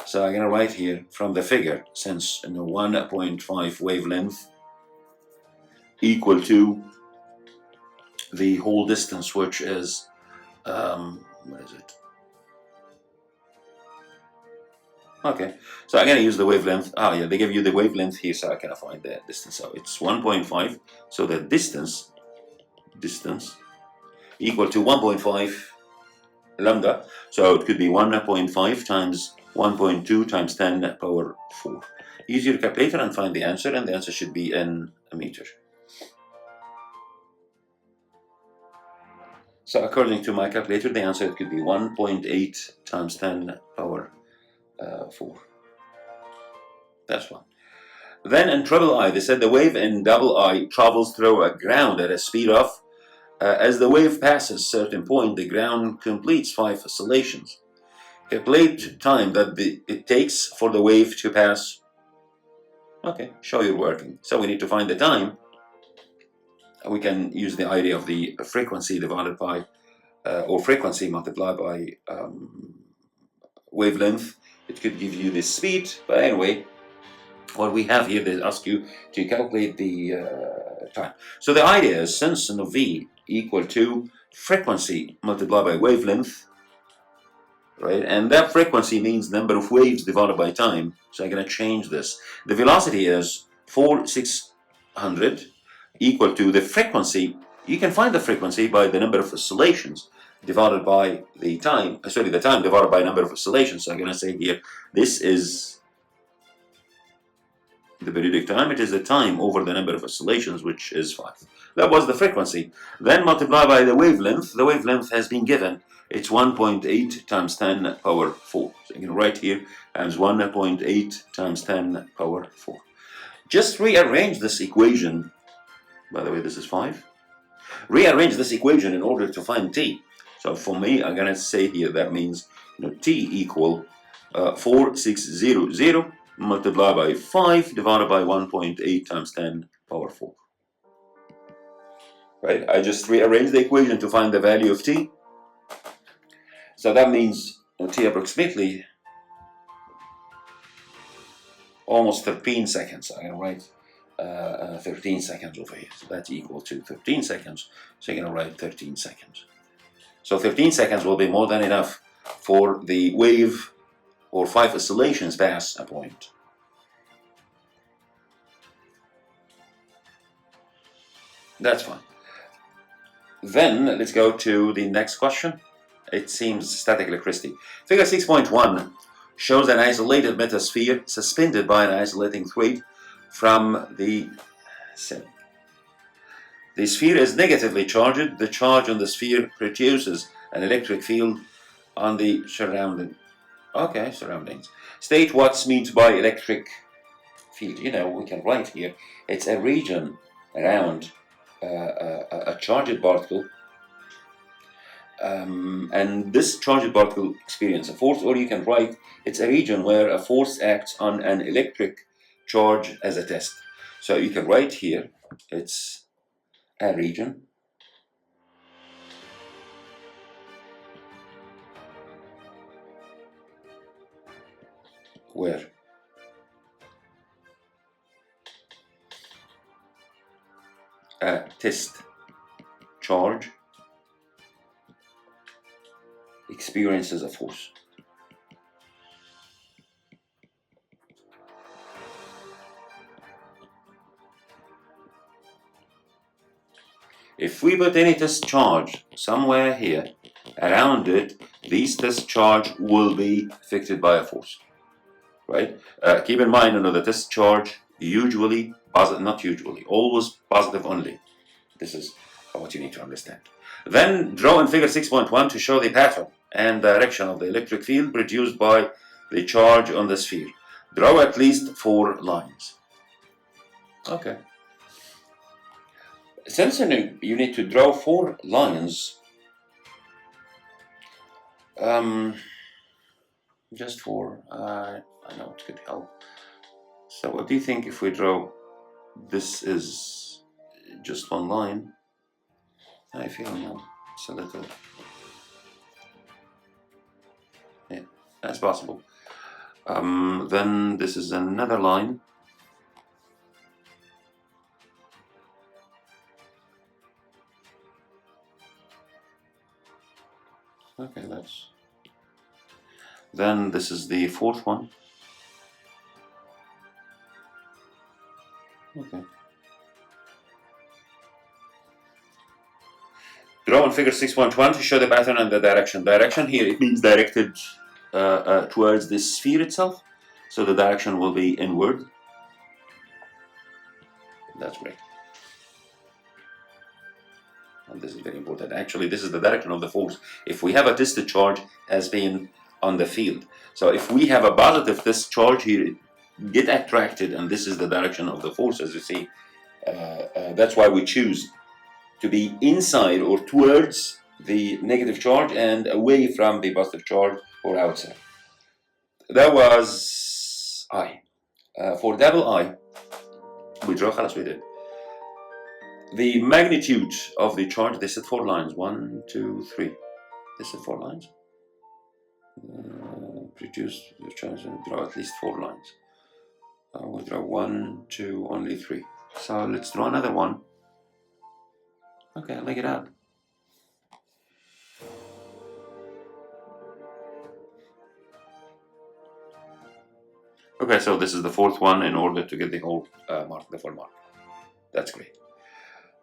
S1: So I'm going to write here from the figure, since 1.5 wavelength equal to the whole distance, which is, what is it? Okay, so I'm going to use the wavelength. Oh yeah, they give you the wavelength here, so I can find the distance. So it's 1.5. So the distance equal to 1.5 lambda. So it could be 1.5 times 1.2 times 10 power 4. Use your calculator and find the answer, and the answer should be in a meter. So according to my calculator, the answer could be 1.8 times 10 power 4. That's one. Then in triple I, they said the wave in double I travels through a ground at a speed of, as the wave passes a certain point, the ground completes 5 oscillations. Calculate time that it takes for the wave to pass. Okay, show you're working. So we need to find the time. We can use the idea of the frequency divided by, or frequency multiplied by wavelength. It could give you the speed, but anyway, what we have here, they ask you to calculate the time. So the idea is, since V equal to frequency multiplied by wavelength, right? And that frequency means number of waves divided by time. So I'm going to change this. The velocity is 4,600 equal to the frequency. You can find the frequency by the number of oscillations divided by the time. Sorry, the time divided by number of oscillations. So I'm going to say here, this is the periodic time. It is the time over the number of oscillations, which is 5. That was the frequency. Then multiply by the wavelength. The wavelength has been given. It's 1.8 times 10 power 4. So you can write here as 1.8 times 10 power 4. Just rearrange this equation. By the way, this is 5. Rearrange this equation in order to find t. So for me, I'm going to say here that means t equal 4600 multiplied by 5 divided by 1.8 times 10 power 4. Right? I just rearrange the equation to find the value of t. So that means t approximately almost 13 seconds. I'm going to write 13 seconds over here. So that's equal to 13 seconds. So you're going to write 13 seconds. So 13 seconds will be more than enough for the wave or 5 oscillations pass a point. That's fine. Then let's go to the next question. It seems static electricity. Figure 6.1 shows an isolated metasphere suspended by an isolating thread from the ceiling. The sphere is negatively charged. The charge on the sphere produces an electric field on the surroundings. State what's meant by electric field. We can write here. It's a region around a charged particle, and this charged particle experiences a force, or you can write it's a region where a force acts on an electric charge as a test. So you can write here it's a region where a test charge experiences a force. If we put any test charge somewhere here, around it, this test charge will be affected by a force, right? Keep in mind, the test charge usually, not usually, always positive only. This is what you need to understand. Then draw in figure 6.1 to show the pattern and direction of the electric field produced by the charge on the sphere. Draw at least 4 lines. Okay. Since you need to draw 4 lines, just 4, I know it could help. So what do you think if we draw, this is just 1 line? I feel now it's a little, yeah, that's possible. Then this is another line. Okay, then this is the 4th one. Okay. Draw in figure 6.1 to show the pattern and the direction. Direction here, it means directed towards the sphere itself. So the direction will be inward. That's great. And this is very important. Actually, this is the direction of the force. If we have a tested charge has been on the field. So if we have a positive test charge here, it get attracted, and this is the direction of the force, as you see. That's why we choose to be inside or towards the negative charge and away from the positive charge or outside. That was I. For double I, we draw, we did. The magnitude of the charge, they said 4 lines. 1, 2, 3. They said 4 lines. Produce the charge and draw at least 4 lines. We'll draw 1, 2, only 3. So let's draw another one. Okay, lay it out. Okay, so this is the 4th one in order to get the whole mark, the full mark. That's great.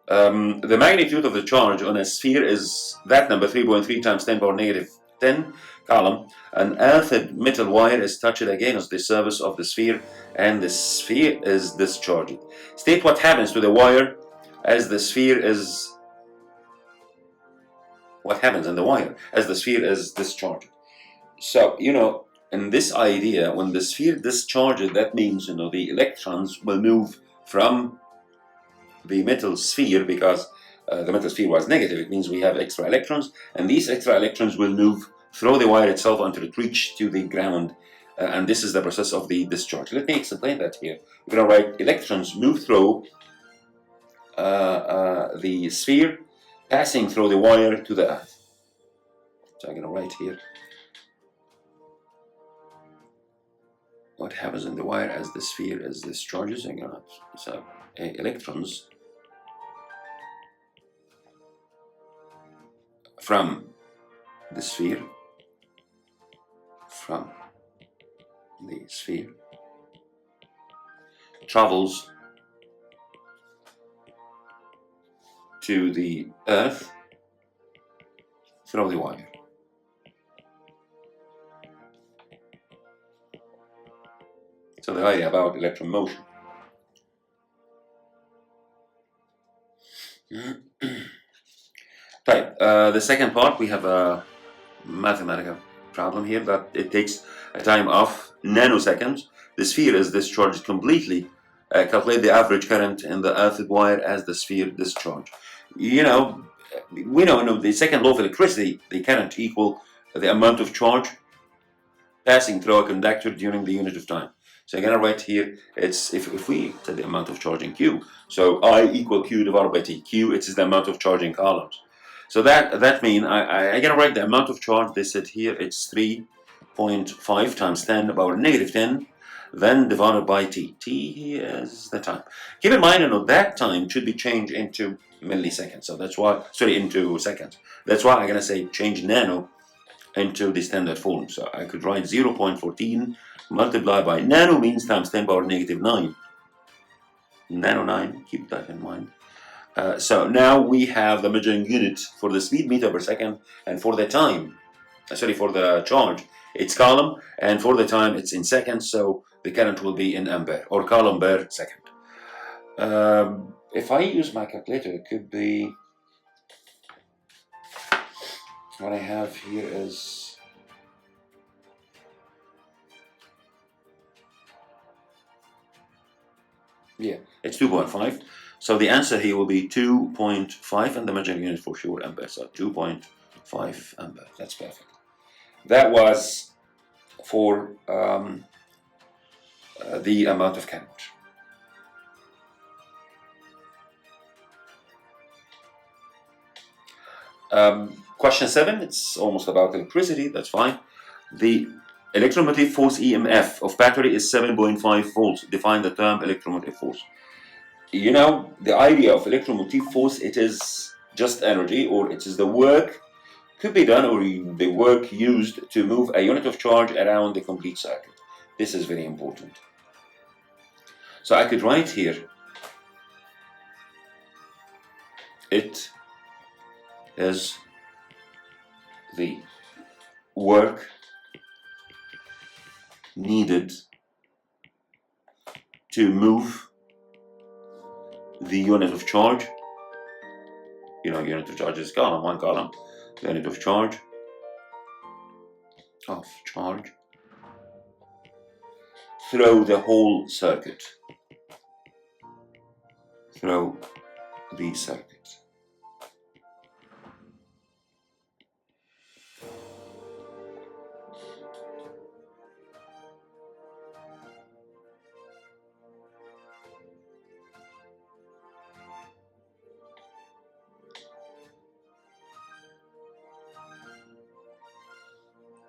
S1: The magnitude of the charge on a sphere is that number, 3.3 times 10 power negative 10 column. An earthed metal wire is touched against the surface of the sphere, and the sphere is discharged. State what happens to the wire as the sphere is. What happens in the wire as the sphere is discharged? So, in this idea, when the sphere discharges, that means, the electrons will move from the metal sphere, because the metal sphere was negative. It means we have extra electrons, and these extra electrons will move through the wire itself until it reaches to the ground, and this is the process of the discharge. Let me explain that here. We're going to write electrons move through the sphere, passing through the wire to the earth. So I'm going to write here what happens in the wire as the sphere is discharges. So electrons from the sphere, travels to the earth through the wire. So the idea about electron motion. Right. The second part, we have a mathematical problem here that it takes a time of nanoseconds. The sphere is discharged completely. Calculate the average current in the earthed wire as the sphere discharged. We know the second law of electricity, the current equal the amount of charge passing through a conductor during the unit of time. So I'm going to write here, it's if we take the amount of charge in Q, so I equal Q divided by T. Q, it is the amount of charge in columns. So that means I'm going to write the amount of charge. They said here it's 3.5 times 10 power negative 10, then divided by T. T is the time. Keep in mind, that time should be changed into milliseconds. So that's why, sorry, into seconds. That's why I'm gonna say change nano into the standard form. So I could write 0.14 multiplied by nano means times 10 power negative 9. Nano 9, keep that in mind. So now we have the measuring unit for the speed, meter per second, and for the time, for the charge, it's coulomb, and for the time, it's in seconds, so the current will be in ampere, or coulomb per second. If I use my calculator, it could be, what I have here is, yeah, it's 2.5. So the answer here will be 2.5, and the measuring unit for sure ampere. So 2.5 ampere. That's perfect. That was for the amount of current. Question 7. It's almost about electricity. That's fine. The electromotive force EMF of battery is 7.5 volts. Define the term electromotive force. You know, the idea of electromotive force, it is just energy, or it is the work could be done, or the work used to move a unit of charge around the complete circuit. This is very important. So I could write here, it is the work needed to move the unit of charge. You know, unit of charge is coulomb, one coulomb. The unit of charge through the whole circuit. Through the circuit.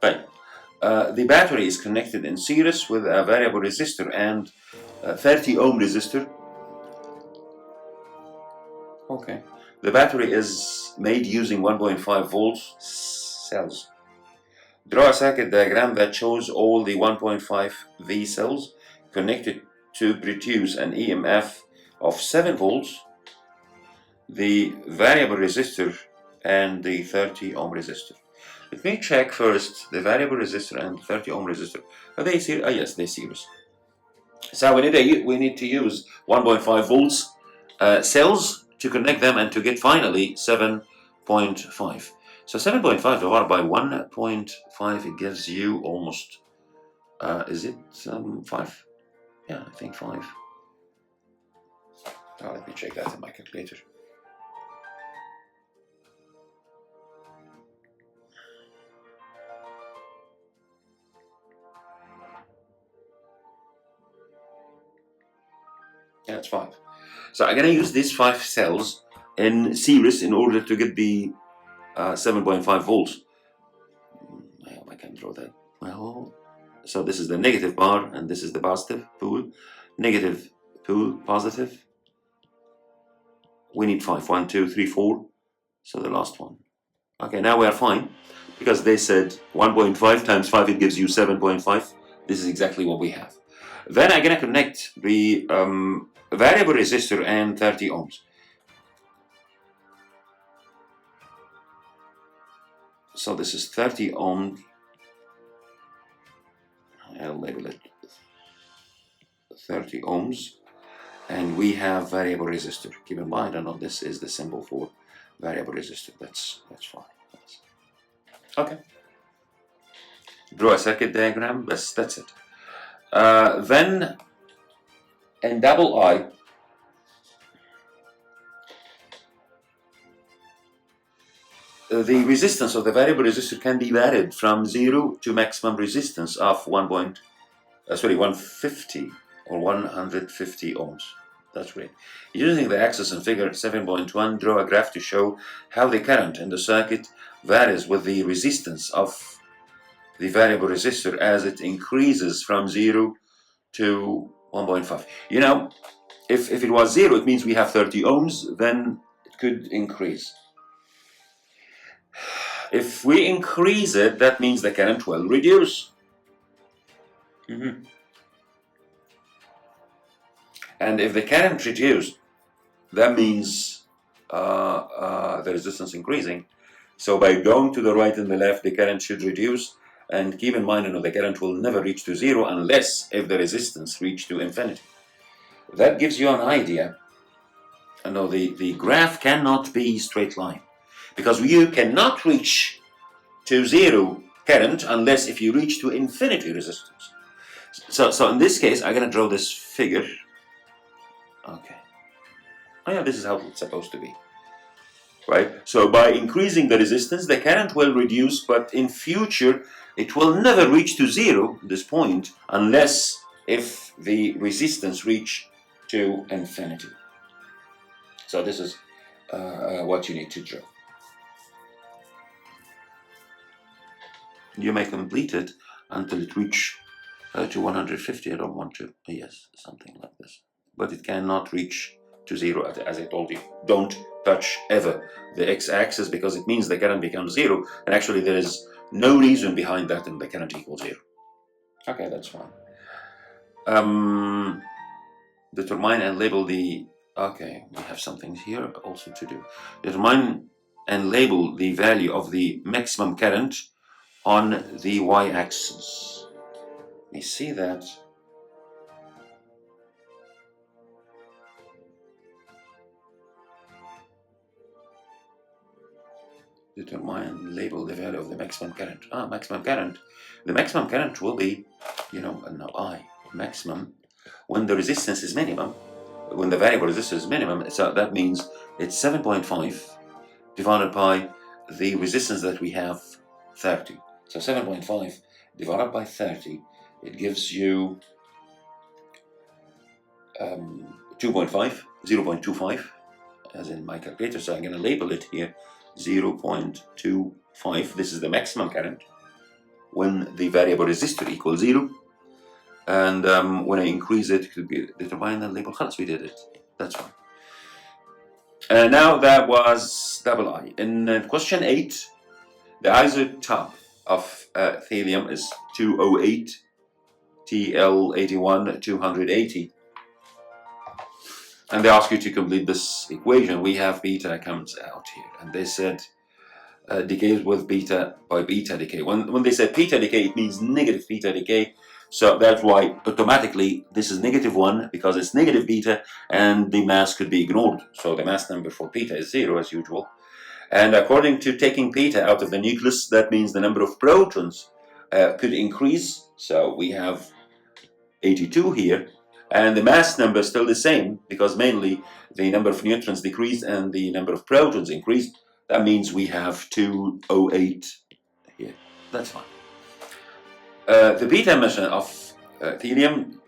S1: Right. The battery is connected in series with a variable resistor and 30 ohm resistor. Okay. The battery is made using 1.5 volts cells. Draw a circuit diagram that shows all the 1.5 V cells connected to produce an EMF of 7 volts, the variable resistor and the 30 ohm resistor. Let me check first the variable resistor and 30 ohm resistor. Are they serious? Oh, yes, they're serious. So we need to use 1.5 volts cells to connect them and to get finally 7.5. So 7.5 divided by 1.5, it gives you almost, is it 5? Yeah, I think 5. Oh, let me check that in my calculator. Yeah, it's 5. So I'm gonna use these 5 cells in series in order to get the 7.5 volts. I hope I can draw that well. So this is the negative bar and this is the positive pole. Negative pole, positive. We need 5. 1, 2, 3, 4. So the last one. Okay, now we are fine because they said 1.5 times 5, it gives you 7.5. This is exactly what we have. Then I'm gonna connect the variable resistor and 30 ohms. So this is 30 ohms. I'll label it 30 ohms. And we have variable resistor. Keep in mind, I know this is the symbol for variable resistor. That's fine. Okay. Draw a circuit diagram. That's it. Then in double I, the resistance of the variable resistor can be varied from 0 to maximum resistance of 150 or 150 ohms. That's great. Using the axis in figure 7.1, draw a graph to show how the current in the circuit varies with the resistance of the variable resistor as it increases from 0 to 1.5. You know, if it was 0, it means we have 30 ohms, then could increase. If we increase it, that means the current will reduce. And if the current reduced, that means the resistance increasing. So by going to the right and the left, the current should reduce. And keep in mind, the current will never reach to zero unless if the resistance reach to infinity. That gives you an idea. The graph cannot be straight line because you cannot reach to zero current unless if you reach to infinity resistance. So in this case, I'm going to draw this figure. Okay. Oh yeah, this is how it's supposed to be. Right? So by increasing the resistance, the current will reduce, but in future, it will never reach to zero, this point, unless if the resistance reach to infinity. So this is what you need to draw. You may complete it until it reach to 150. I don't want to. Yes, something like this. But it cannot reach to zero, as I told you. Don't touch ever the x-axis because it means the current becomes zero, and actually there is no reason behind that, and the current equals zero. Okay, that's fine. Determine and label the. Okay, we have something here also to do. Determine and label the value of the maximum current on the y-axis. We see that. Determine and label the value of the maximum current. Maximum current. The maximum current will be, maximum, when the resistance is minimum, when the variable resistance is minimum, so that means it's 7.5 divided by the resistance that we have, 30. So 7.5 divided by 30, it gives you 2.5, 0.25, as in my calculator. So I'm going to label it here 0.25. This is the maximum current when the variable resistor equals 0. And when I increase it, it could be determined and label. We did it. That's fine. Now that was double I. In question 8, the isotope of thallium is 208 TL81 280. And they ask you to complete this equation. We have beta comes out here. And they said decays with beta by beta decay. When they said beta decay, it means negative beta decay. So that's why automatically this is -1 because it's negative beta and the mass could be ignored. So the mass number for beta is 0 as usual. And according to taking beta out of the nucleus, that means the number of protons could increase. So we have 82 here. And the mass number is still the same because mainly the number of neutrons decreased and the number of protons increased. That means we have 208 here. That's fine. The beta emission of thallium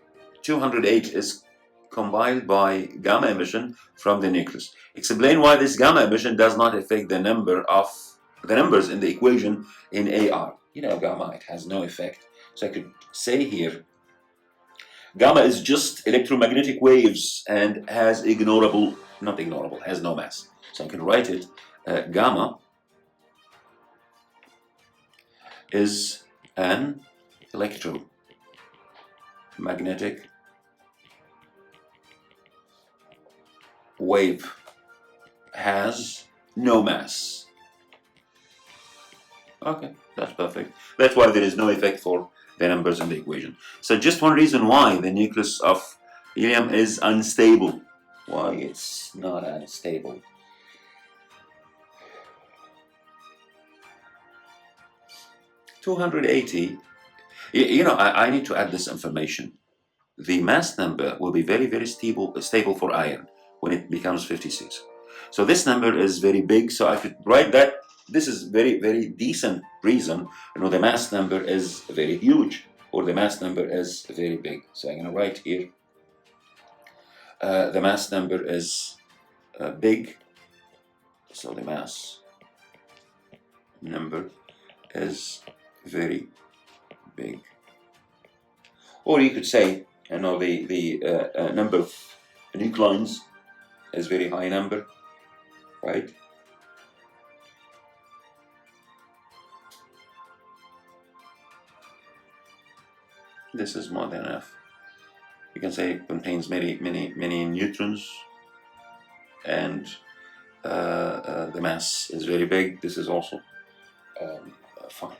S1: 208 is combined by gamma emission from the nucleus. Explain why this gamma emission does not affect the numbers in the equation in AR. Gamma, it has no effect. So I could say here, gamma is just electromagnetic waves and has has no mass. So I can write it, gamma is an electromagnetic wave, has no mass. Okay, that's perfect. That's why there is no effect for the numbers in the equation. So just one reason why the nucleus of helium is unstable. Why it's not unstable. (280). I need to add this information. The mass number will be very, very stable for iron when it becomes 56. So this number is very big. So I could write that. This is very, very decent reason. The mass number is very huge, or the mass number is very big. So I'm going to write here. The mass number is big. So the mass number is very big. Or you could say, the number of nucleons is very high number. right? This is more than enough. You can say it contains many neutrons, and the mass is very big. This is also fine.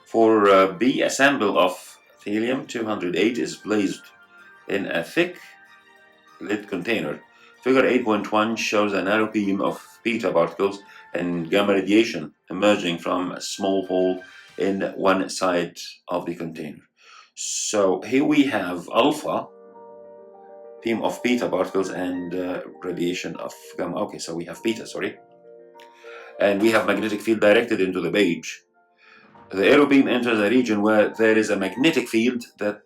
S1: For B, a sample of Thallium-208 is placed in a thick lead container. Figure 8.1 shows a narrow beam of beta particles and gamma radiation emerging from a small hole in one side of the container. So here we have alpha, beam of beta particles, and radiation of gamma. Okay, so we have beta, sorry. And we have magnetic field directed into the beige. The arrow beam enters a region where there is a magnetic field that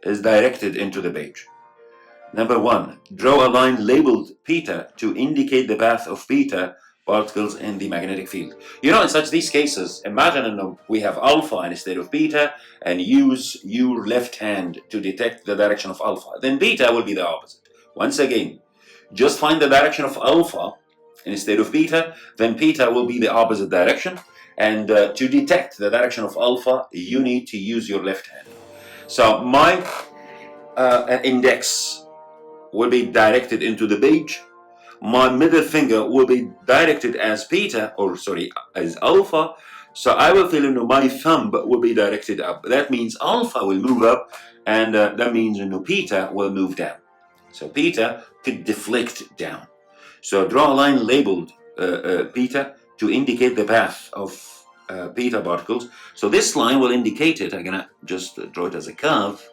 S1: is directed into the beige. Number 1, draw a line labeled beta to indicate the path of beta particles in the magnetic field. You know, in such these cases, imagine we have alpha instead of beta, and use your left hand to detect the direction of alpha. Then beta will be the opposite. Once again, just find the direction of alpha instead of beta, then beta will be the opposite direction. And to detect the direction of alpha, you need to use your left hand. So my index will be directed into the beige. My middle finger will be directed as beta, or sorry, as alpha. So I will feel my thumb will be directed up. That means alpha will move up, and that means beta will move down. So beta could deflect down. So draw a line labeled beta to indicate the path of beta particles. So this line will indicate it. I'm gonna just draw it as a curve.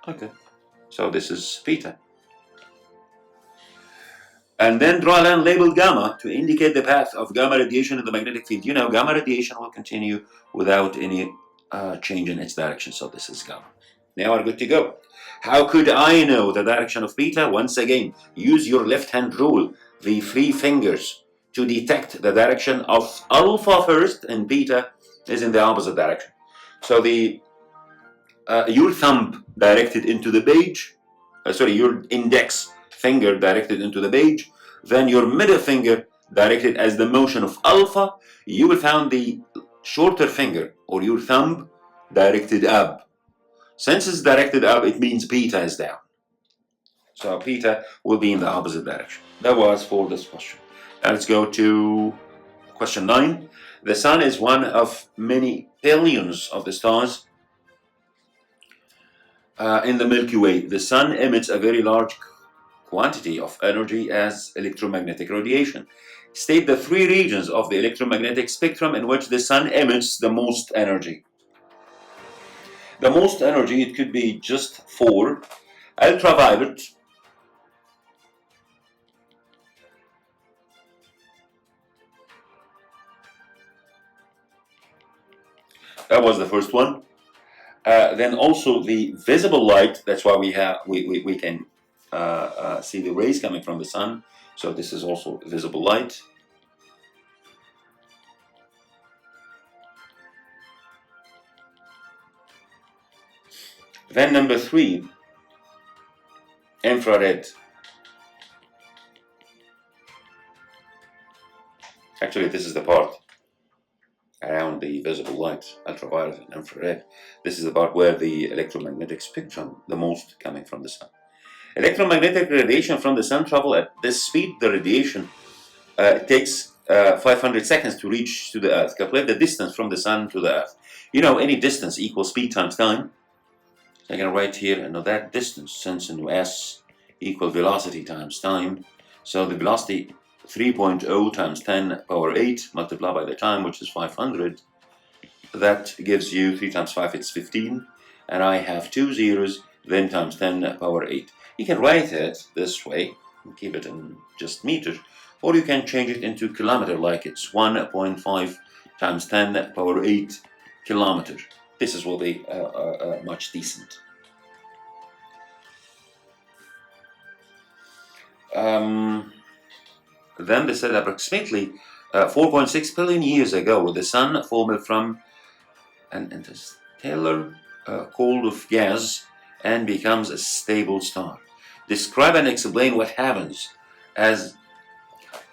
S1: Okay, so this is beta. And then draw a line labeled gamma to indicate the path of gamma radiation in the magnetic field. You know, gamma radiation will continue without any change in its direction. So this is gamma. Now we're good to go. How could I know the direction of beta? Once again, use your left hand rule, the 3 fingers, to detect the direction of alpha first, and beta is in the opposite direction. So the your thumb directed into the beige, your index finger directed into the beige, then your middle finger directed as the motion of alpha. You will find the shorter finger, or your thumb, directed up. Since it's directed up, it means beta is down. So beta will be in the opposite direction. That was for this question. Now let's go to question 9. The sun is one of many billions of the stars in the Milky Way. The sun emits a very large quantity of energy as electromagnetic radiation. State the 3 regions of the electromagnetic spectrum in which the sun emits the most energy. The most energy, it could be just 4. Ultraviolet, that was the first one. Then also the visible light, that's why we can see the rays coming from the sun. So this is also visible light. Then number 3, infrared. Actually, this is the part around the visible light, ultraviolet and infrared. This is the part where the electromagnetic spectrum, the most coming from the sun. Electromagnetic radiation from the sun travel at this speed. The radiation takes 500 seconds to reach to the Earth. Calculate the distance from the sun to the Earth. You know, any distance equals speed times time. So I'm going to write here, that distance, since s equal velocity times time. So the velocity 3.0 times 10 power 8 multiplied by the time, which is 500. That gives you 3 times 5, it's 15. And I have 2 zeros, then times 10 power 8. You can write it this way, and keep it in just meters, or you can change it into kilometer, like it's 1.5 times 10 power 8 kilometers. This will be much decent. Then they said approximately 4.6 billion years ago, the sun formed from an interstellar cold of gas and becomes a stable star. Describe and explain what happens as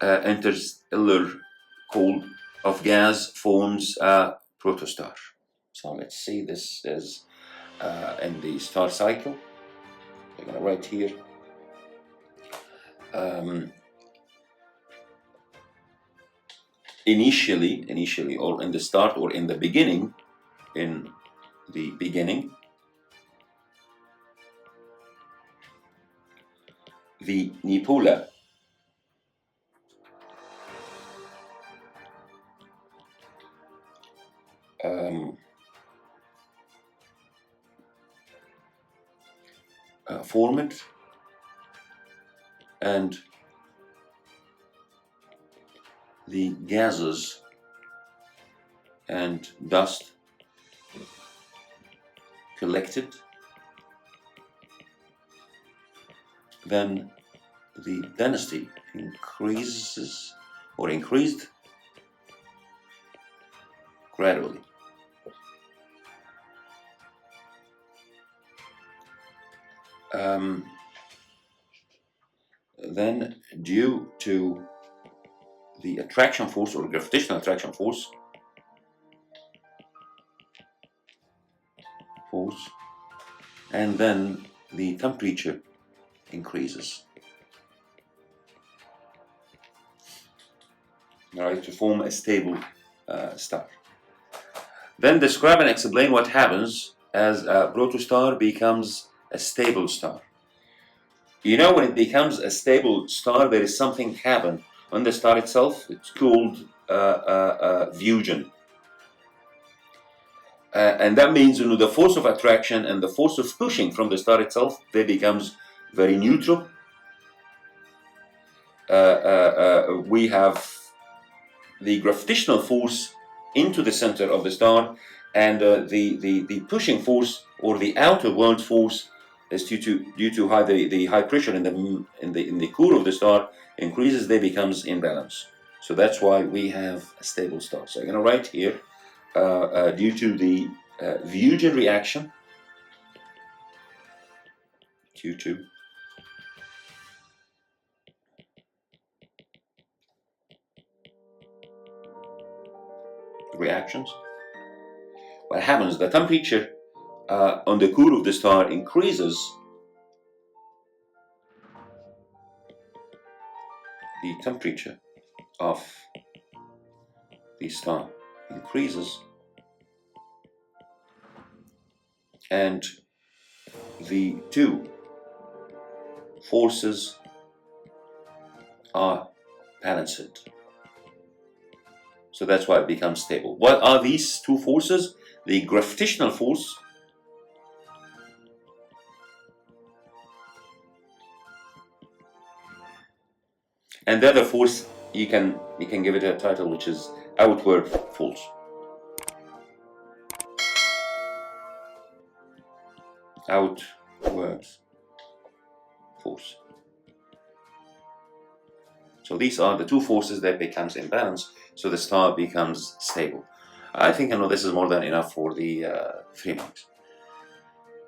S1: interstellar cold of gas forms a protostar. So let's see, this is in the star cycle. I'm going to write here. Initially, or in the start, or in the beginning, the nebula formed, and the gases and dust collected. Then the density increased gradually. Then, due to the attraction force or gravitational attraction force, and then the temperature increases. All right, to form a stable star. Then describe and explain what happens as a protostar becomes a stable star. You know, when it becomes a stable star, there is something happen on the star itself. It's called fusion. And that means, you know, the force of attraction and the force of pushing from the star itself, they becomes very neutral. We have the gravitational force into the center of the star, and the pushing force or the outward force is due to how the high pressure in the core of the star increases. They becomes imbalance. So that's why we have a stable star. So I'm going to write here due to the fusion reaction, Q2. Reactions. What happens? The temperature on the core of the star increases. The temperature of the star increases, and the two forces are balanced. So that's why it becomes stable. What are these two forces? The gravitational force and the other force, you can give it a title, which is outward force. Outward force. So these are the two forces that becomes imbalance, so the star becomes stable. I think I know this is more than enough for the 3 marks.